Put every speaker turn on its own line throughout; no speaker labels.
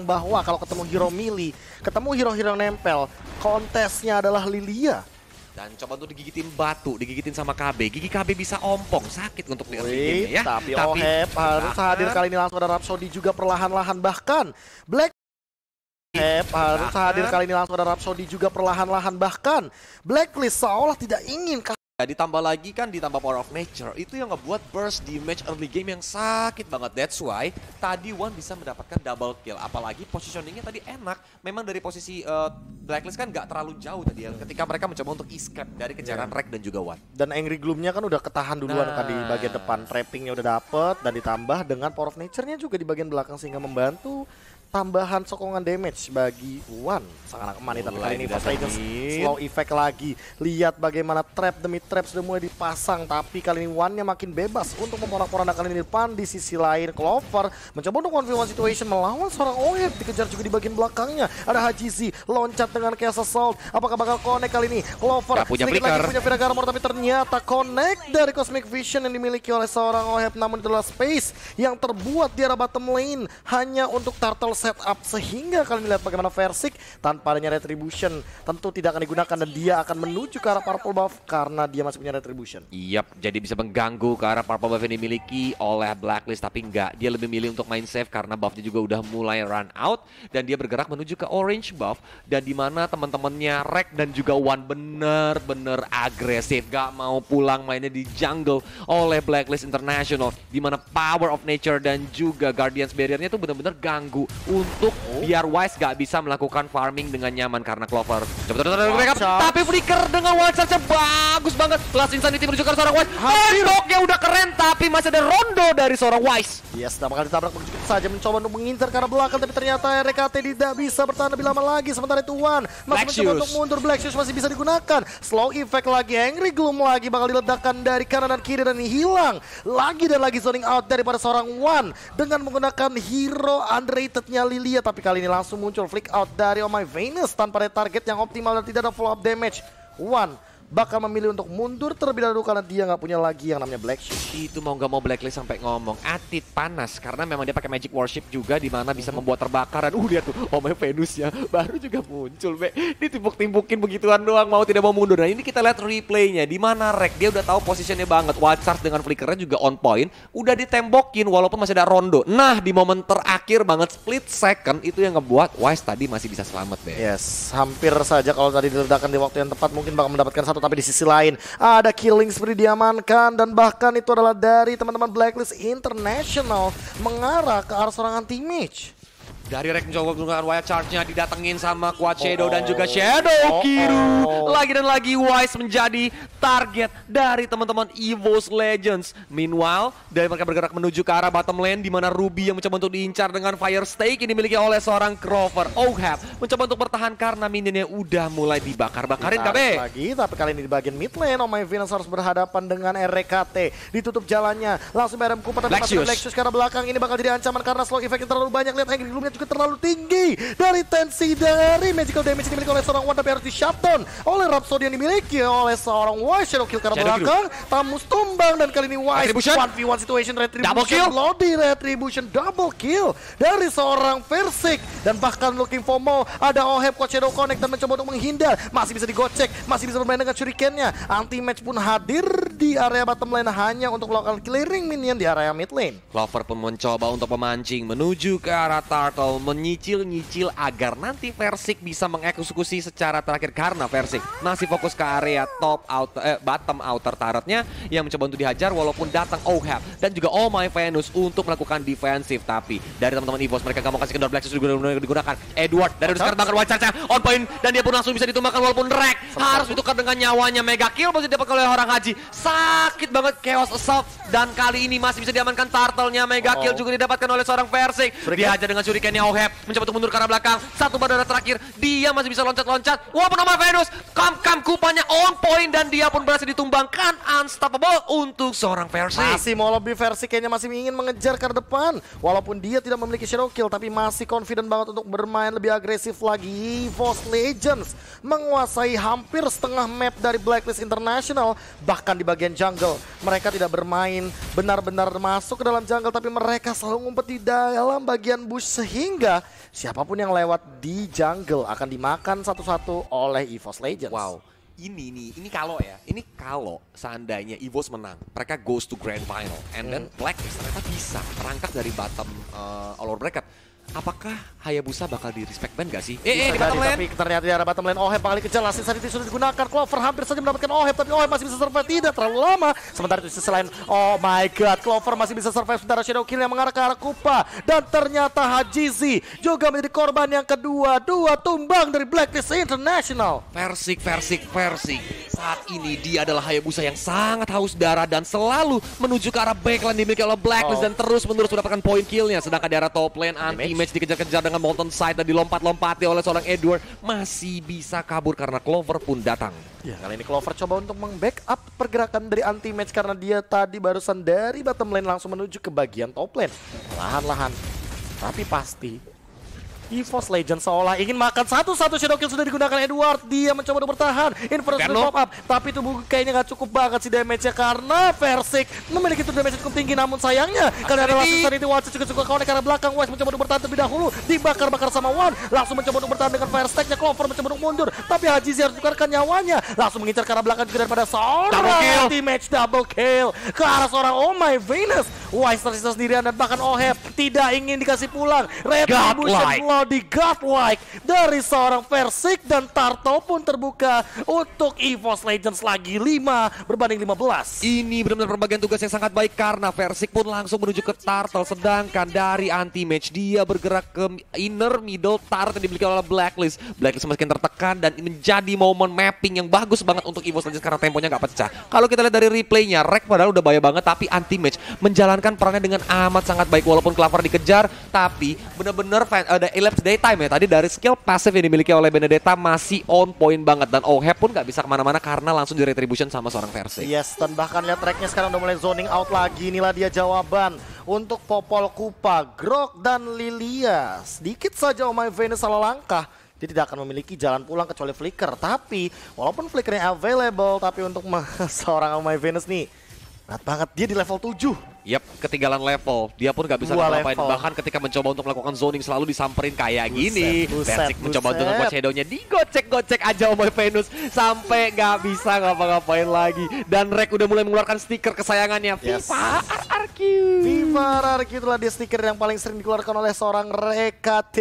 bahwa kalau ketemu hero melee, ketemu hero-hero nempel, kontesnya adalah Lilia.
Dan coba untuk digigitin batu, digigitin sama KB. Gigi KB bisa ompong, sakit untuk di early game ya.
Tapi Oheb harus hadir kali ini, langsung ada Rhapsody juga perlahan-lahan. Bahkan Black harus hadir kali ini, langsung ada Rhapsody juga perlahan-lahan. Bahkan Blacklist seolah tidak ingin.
Ditambah lagi kan ditambah Power of Nature, itu yang ngebuat burst di match early game yang sakit banget. That's why tadi One bisa mendapatkan double kill. Apalagi positioningnya tadi enak. Memang dari posisi Blacklist kan nggak terlalu jauh tadi ya, ketika mereka mencoba untuk escape dari kejaran Rek dan juga One.
Dan Angry Gloom-nya kan udah ketahan duluan kan di bagian depan. Trappingnya udah dapet dan ditambah dengan Power of Nature-nya juga di bagian belakang sehingga membantu tambahan sokongan damage bagi One. Sangat aman, tapi kali ini Fast Legends slow effect lagi. Lihat bagaimana trap demi trap sudah mulai dipasang, tapi kali ini One-nya makin bebas untuk memporak-porandakan ini depan. Di sisi lain Clover mencoba untuk 1v1 situation melawan seorang Oheb, dikejar juga di bagian belakangnya. Ada Hajizi loncat dengan Chaos Assault. Apakah bakal connect kali ini? Clover
punya
sedikit lagi punya Vira Armor, tapi ternyata connect dari Cosmic Vision yang dimiliki oleh seorang Oheb. Namun itu adalah space yang terbuat di arah bottom lane hanya untuk Turtle setup, sehingga kalian lihat bagaimana Versik tanpa adanya Retribution tentu tidak akan digunakan dan dia akan menuju ke arah Purple Buff karena dia masih punya Retribution.
Jadi bisa mengganggu ke arah Purple Buff yang dimiliki oleh Blacklist, tapi enggak, dia lebih milih untuk main safe karena buffnya juga udah mulai run out dan dia bergerak menuju ke Orange Buff, dan dimana teman-temannya Rek dan juga One bener-bener agresif, gak mau pulang mainnya di jungle oleh Blacklist International, dimana Power of Nature dan juga Guardians Barrier-nya tuh bener-bener ganggu untuk biar Wise gak bisa melakukan farming dengan nyaman karena Clover tapi Flicker dengan one charge bagus banget. Last Insanity menuju ke seorang Wise. Endoknya udah keren, tapi masih ada Rondo dari seorang Wise.
Yes, nah bakal ditabrak begitu saja, mencoba untuk mengincar ke arah belakang, tapi ternyata RKT tidak bisa bertahan lebih lama lagi. Sementara itu One masih mencoba untuk mundur, Black Shoes masih bisa digunakan. Slow effect lagi, Angry Gloom lagi bakal diledakkan dari kanan dan kiri dan hilang lagi dan lagi zoning out daripada seorang One dengan menggunakan hero underrated-nya Lilia. Tapi kali ini langsung muncul flick out dari Oh My Venus tanpa ada target yang optimal dan tidak ada follow up damage. One bakal memilih untuk mundur terlebih dahulu karena dia nggak punya lagi yang namanya Black Shoes.
Itu mau nggak mau Blacklist sampai ngomong atit panas karena memang dia pakai Magic Worship juga, di mana bisa membuat terbakaran. Dia tuh Oh My Venus-nya baru juga muncul, ditimpuk-timpukin begituan doang, mau tidak mau mundur. Nah ini kita lihat replaynya, di mana Rek dia udah tahu posisinya banget, Wild Charge dengan flickernya juga on point, udah ditembokin walaupun masih ada Rondo. Nah di momen terakhir banget split second itu yang ngebuat Wise tadi masih bisa selamat deh.
Yes, hampir saja kalau tadi diledakkan di waktu yang tepat mungkin bakal mendapatkan satu. Tapi di sisi lain ada killing spree diamankan dan bahkan itu adalah dari teman-teman Blacklist International mengarah ke arah serangan Anti-Mage.
Dari Rek mencoba menggunakan Wild Charge-nya, didatengin sama Quad Shadow dan juga Shadow Kiru. Lagi dan lagi Wise menjadi target dari teman-teman EVOS Legends. Meanwhile, dari mereka bergerak menuju ke arah bottom lane, di mana Ruby yang mencoba untuk diincar dengan Fire Stake yang dimiliki oleh seorang Clover. Oheb mencoba untuk bertahan karena minionnya udah mulai dibakar-bakarin KB.
Lagi, tapi kali ini di bagian mid lane, Oh My Venus harus berhadapan dengan RKT. Ditutup jalannya, langsung BRM Cooper tapi masih Black Shoes karena belakang ini bakal jadi ancaman karena slow effect yang terlalu banyak. Lihat Angry Gloom-nya juga terlalu tinggi dari tensi dari magical damage yang dimiliki oleh seorang One, tapi harus di shutdown oleh Rhapsody yang dimiliki oleh seorang Wise. Shadow kill karena belakang, Tamus tumbang dan kali ini Wise 1v1 situation Retribution, Lodi Retribution double kill dari seorang Versik. Dan bahkan looking for more, ada Oheb Quad Shadow connect dan mencoba untuk menghindar, masih bisa digocek, masih bisa bermain dengan shurikennya. Anti-match pun hadir di area bottom lane hanya untuk melakukan clearing minion di area mid lane.
Clover pun mencoba untuk memancing menuju ke arah Turtle, menyicil-nyicil agar nanti Versik bisa mengeksekusi secara terakhir karena Versik masih fokus ke area bottom outer turretnya yang mencoba untuk dihajar walaupun datang Oheb dan juga Oh My Venus untuk melakukan defensif. Tapi dari teman-teman EVOS mereka gak mau kasih kendor Black Shoes digunakan. Edward dari sekarang bakar Wild Charge on point dan dia pun langsung bisa ditumbangkan walaupun Rek harus ditukar dengan nyawanya. Mega kill masih didapat oleh orang Haji, sakit banget Chaos Assault dan kali ini masih bisa diamankan Turtle-nya. Mega kill juga didapatkan oleh seorang Versik, dihajar dengan shurikennya Oheb, mencoba untuk mundur ke arah belakang. Satu bandara terakhir, dia masih bisa loncat-loncat. Walaupun nama Venus, kam kupanya on point dan dia pun berhasil ditumbangkan. Unstoppable untuk seorang Versik.
Masih mau lebih, Versik kayaknya masih ingin mengejar ke depan. Walaupun dia tidak memiliki shadow kill, tapi masih confident banget untuk bermain lebih agresif lagi. EVOS Legends menguasai hampir setengah map dari Blacklist International. Bahkan di bagian bagian jungle. Mereka tidak bermain benar-benar masuk ke dalam jungle, tapi mereka selalu ngumpet di dalam bagian bush sehingga siapapun yang lewat di jungle akan dimakan satu-satu oleh EVOS Legends.
Wow. Ini kalau ya, ini kalau seandainya EVOS menang, mereka goes to grand final, and then Blacklist ternyata bisa merangkak dari bottom all over bracket. Apakah Hayabusa bakal di respect ban gak sih?
Di bottom lane. Tapi ternyata di arah bottom lane Oheb kali kejar, Last Insanity sudah digunakan, Clover hampir saja mendapatkan Oheb, tapi Oheb masih bisa survive tidak terlalu lama. Sementara itu sisi lain, oh my god, Clover masih bisa survive sementara Shadow Kill yang mengarah ke arah Kupa. Dan ternyata Hajizi juga menjadi korban yang kedua, 2 tumbang dari Blacklist International.
Persik. Saat ini dia adalah Hayabusa yang sangat haus darah dan selalu menuju ke arah backline dimiliki oleh Blacklist dan terus-menerus mendapatkan point killnya. Sedangkan di arah top lane, anti-match dikejar-kejar dengan Molten Side dan dilompat-lompati oleh seorang Edward. Masih bisa kabur karena Clover pun datang.
Ya, kali ini Clover coba untuk meng-backup pergerakan dari anti-match karena dia tadi barusan dari bottom lane langsung menuju ke bagian top lane. Lahan-lahan, tapi pasti EVOS Legends seolah ingin makan satu-satu. Shadow Kill sudah digunakan Edward. Dia mencoba untuk bertahan. Inferno pop up. Tapi itu kayaknya gak cukup banget sih damage-nya. Karena Versik memiliki itu damage cukup tinggi. Namun sayangnya karena ada Last Insanity, Watch juga connect ke arah belakang. West mencoba untuk bertahan terlebih dahulu. Dibakar-bakar sama One. Langsung mencoba untuk bertahan dengan Fire Stack-nya. Clover mencoba untuk mundur. Tapi Hajizi harus tukarkan nyawanya. Langsung mengincar ke arah belakang juga daripada seorang anti-match double kill. Ke arah seorang Oh My Venus. Wise tersisa sendirian dan bahkan Oheb tidak ingin dikasih pulang. Retribution di godlike dari seorang Versik dan Turtle pun terbuka untuk EVOS Legends lagi 5 berbanding 15.
Ini benar-benar pembagian tugas yang sangat baik karena Versik pun langsung menuju ke Turtle, sedangkan dari anti-match dia bergerak ke inner middle turret yang dimiliki oleh Blacklist. Blacklist semakin tertekan dan menjadi momen mapping yang bagus banget untuk EVOS Legends karena temponya nggak pecah. Kalau kita lihat dari replaynya, Rek padahal udah bahaya banget tapi anti-match menjalankan perannya dengan amat sangat baik walaupun Clover dikejar, tapi benar-benar ada Daytime ya, tadi dari skill pasif yang dimiliki oleh Benedetta masih on point banget dan Oheb pun gak bisa kemana-mana karena langsung di retribution sama seorang Versik.
Yes, dan bahkan lihat tracknya sekarang udah mulai zoning out lagi. Inilah dia jawaban untuk Popol Kupa, Grok dan Lilia. Sedikit saja Oh My Venus salah langkah, dia tidak akan memiliki jalan pulang kecuali Flicker. Tapi walaupun Flickernya available, tapi untuk seorang Oh My Venus nih berat banget, dia di level 7.
Yap, ketinggalan level. Dia pun gak bisa ngapain. Bahkan ketika mencoba untuk melakukan zoning selalu disamperin kayak gini. Versik mencoba untuk ngebuat shadownya digocek-gocek aja Oh My Venus sampai gak bisa ngapa-ngapain lagi. Dan Rek udah mulai mengeluarkan stiker kesayangannya, FIFA RRQ.
FIFA RRQ itulah dia stiker yang paling sering dikeluarkan oleh seorang RKT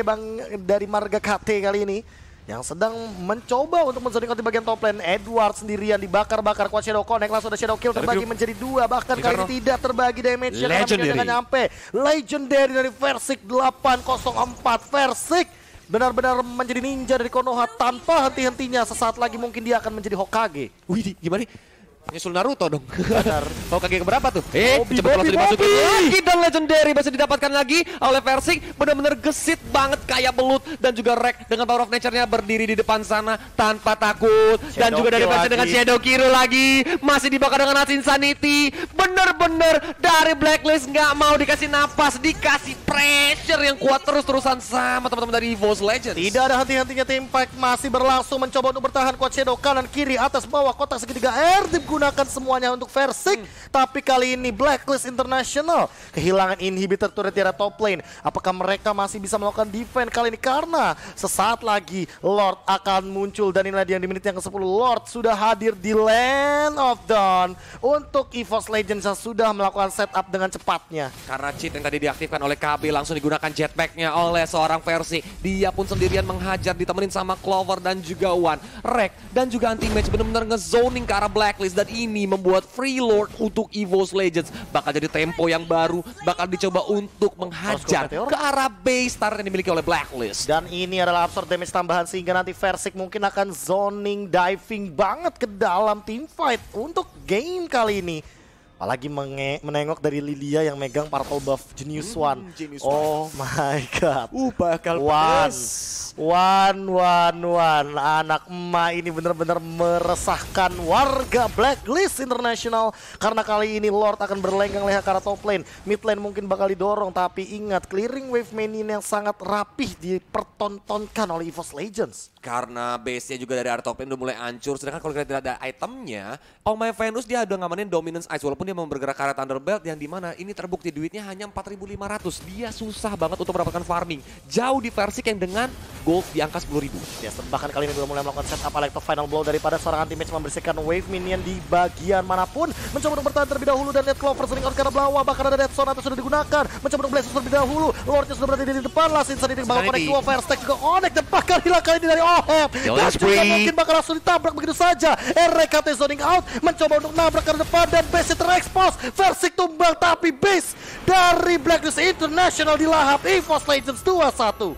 Bang dari Marga KT kali ini, yang sedang mencoba untuk menzoningkan di bagian top lane. Edward sendirian dibakar-bakar, kuat Shadow Connect, langsung ada Shadow Kill terbagi menjadi 2, bahkan kali ini tidak terbagi damage-nya karena tidak nyampe. Legendary dari Versik 804. Versik benar-benar menjadi ninja dari Konoha tanpa henti-hentinya. Sesaat lagi mungkin dia akan menjadi Hokage.
Wih, gimana nih? Nyusul Naruto dong.
Benar.
Hokage keberapa tuh? Cepat langsung dimasukin lagi dan Legendary bisa didapatkan lagi oleh Versik. Benar-benar gesit banget kayak belut. Dan juga Rek dengan Power of Nature-nya berdiri di depan sana tanpa takut. Dan juga dari Versik dengan Shadow Kill lagi. Masih dibakar dengan Last Insanity. Bener-bener dari Blacklist nggak mau dikasih napas, dikasih pressure yang kuat terus-terusan sama teman-teman dari EVOS Legends.
Tidak ada henti-hentinya, tim fight masih berlangsung, mencoba untuk bertahan. Kuat Shadow kanan kiri atas bawah kotak segitiga air gunakan semuanya untuk Versik. Tapi kali ini Blacklist International kehilangan inhibitor turret di area top lane. Apakah mereka masih bisa melakukan defense kali ini? Karena sesaat lagi Lord akan muncul dan inilah dia di menit yang ke-10. Lord sudah hadir di Land of Dawn untuk EVOS Legends yang sudah melakukan setup dengan cepatnya.
Karena cheat yang tadi diaktifkan oleh KB langsung digunakan jetpacknya oleh seorang Versik. Dia pun sendirian menghajar ditemenin sama Clover dan juga One. Rek dan juga anti-match benar-benar ngezoning ke arah Blacklist. Dan ini membuat Free Lord untuk EVOS Legends bakal jadi tempo yang baru, bakal dicoba untuk menghajar ke arah base turret yang dimiliki oleh Blacklist.
Dan ini adalah absorb damage tambahan sehingga nanti Versik mungkin akan zoning diving banget ke dalam team fight untuk game kali ini. Apalagi menengok dari Lilia yang megang purple buff Genius One. Oh my god.
Bakal
One 1-1-1. Anak emak ini benar-benar meresahkan warga Blacklist International. Karena kali ini Lord akan berlenggang leha ke arah top lane. Mid lane mungkin bakal didorong, tapi ingat clearing wave minion yang sangat rapih dipertontonkan oleh EVOS Legends.
Karena base-nya juga dari arah top lane udah mulai hancur. Sedangkan kalau kita tidak ada itemnya, Oh My Venus dia udah ngamanin Dominance Ice. Walaupun dia mau bergerak ke arah Thunderbelt yang dimana ini terbukti duitnya hanya 4.500. Dia susah banget untuk mendapatkan farming. Jauh di Versik yang dengan gold di angka 10.000.
Ya, bahkan kali ini udah mulai melakukan setup Alecto final blow daripada seorang anti-match membersihkan wave minion di bagian manapun. Mencoba untuk bertahan terlebih dahulu dan Net Clover sering out ke arah bawah. Bahkan ada Dead Zone atau sudah digunakan. Mencoba untuk Blessus terlebih dahulu. Lordnya sudah berada di depan. Lasin saat ini bakal connect 2 Fire Stack juga connect. Dan bahkan hilang kali ini dari Oheb. Dan juga mungkin bakal langsung ditabrak begitu saja. RKT zoning out. Mencoba untuk nabrak ke depan dan base terekspos. Versik tumbang tapi base dari Blacklist International dilahap. EVOS Legends 2-1.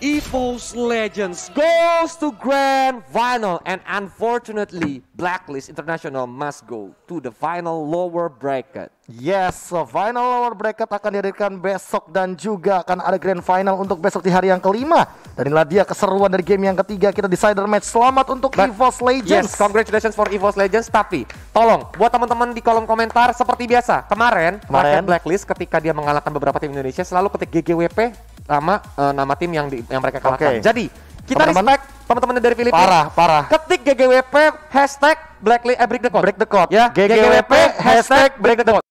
EVOS Legends goes to Grand Final and unfortunately Blacklist International must go to the final lower bracket.
Yes, so final lower bracket akan dihadirkan besok dan juga akan ada grand final untuk besok di hari yang kelima. Dan inilah dia keseruan dari game yang ketiga, kita decider match. Selamat untuk EVOS Legends.
Yes, congratulations for EVOS Legends. Tapi tolong buat teman-teman di kolom komentar seperti biasa. Kemarin Blacklist ketika dia mengalahkan beberapa tim Indonesia selalu ketik GGWP sama nama tim yang mereka kalahkan. Jadi kita respect teman-teman dari Filipina.
Parah.
Ketik GGWP hashtag break the code.
Break the code.
Ya, GGWP hashtag break the code.